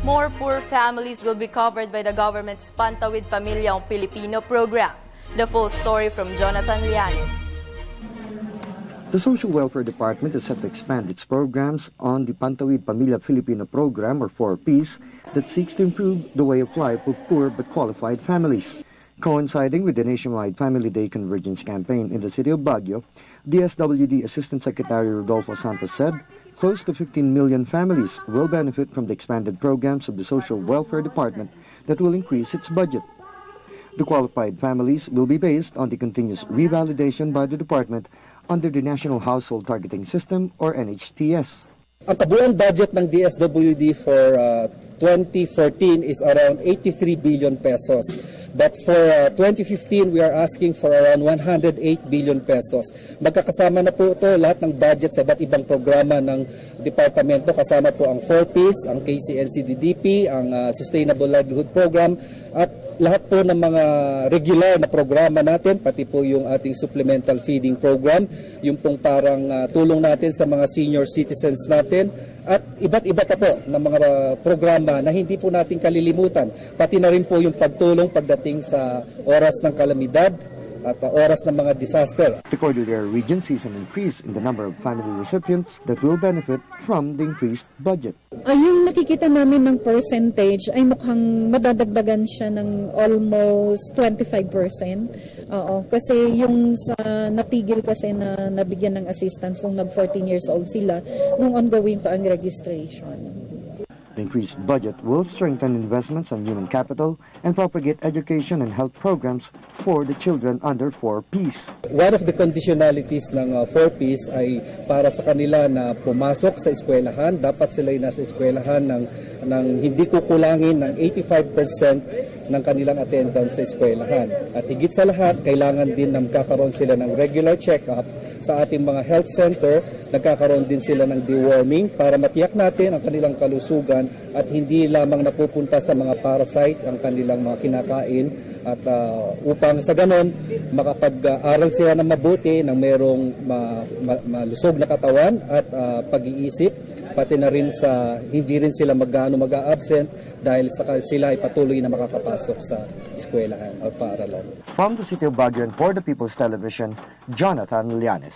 More poor families will be covered by the government's Pantawid Pamilyang Pilipino program. The full story from Jonathan Llanes. The Social Welfare Department is set to expand its programs on the Pantawid Pamilya Filipino program, or 4Ps, that seeks to improve the way of life of poor but qualified families. Coinciding with the nationwide Family Day Convergence campaign in the city of Baguio, DSWD Assistant Secretary Rodolfo Santos said close to 15 million families will benefit from the expanded programs of the Social Welfare Department that will increase its budget. The qualified families will be based on the continuous revalidation by the department under the National Household Targeting System, or NHTS. Ang kabuuan budget ng DSWD for 2014 is around 83 billion pesos. But for 2015, we are asking for around 108 billion pesos. Magkakasama na po ito lahat ng budget sa iba't ibang programa ng departamento. Kasama po ang 4Ps, ang KCNCDDP, ang Sustainable Livelihood Program, at lahat po ng mga regular na programa natin, pati po yung ating supplemental feeding program, yung pong parang tulong natin sa mga senior citizens natin, at iba't iba pa po ng mga programa na hindi po natin kalilimutan. Pati na rin po yung pagtulong pagdating sa oras ng kalamidad at oras ng mga disaster. The Cordillera region sees an increase in the number of family recipients that will benefit from the increased budget. Yung nakikita namin ng percentage ay mukhang madadagdagan siya ng almost 25%. Oo, kasi yung sa natigil kasi na nabigyan ng assistance nung nag-14 years old sila, nung ongoing pa ang registration. The increased budget will strengthen investments on human capital and propagate education and health programs for the children under 4Ps. One of the conditionalities ng 4Ps ay para sa kanila na pumasok sa eskwelahan. Dapat sila ay nasa eskwelahan ng hindi kukulangin ng 85% ng kanilang attendance sa eskwelahan. At higit sa lahat, kailangan din na magkakaroon sila ng regular check-up sa ating mga health center. Nagkakaroon din sila ng deworming para matiyak natin ang kanilang kalusugan at hindi lamang napupunta sa mga parasite ang kanilang mga kinakain, at upang sa ganon makapag-aral sila ng mabuti, ng merong malusog na katawan at pag-iisip, pati na rin sa hindi rin sila mag-absent dahil sila ay patuloy na makakapasok sa eskwelahan at paaralan. From the city of Baguio and for the People's Television, Jonathan Llanes.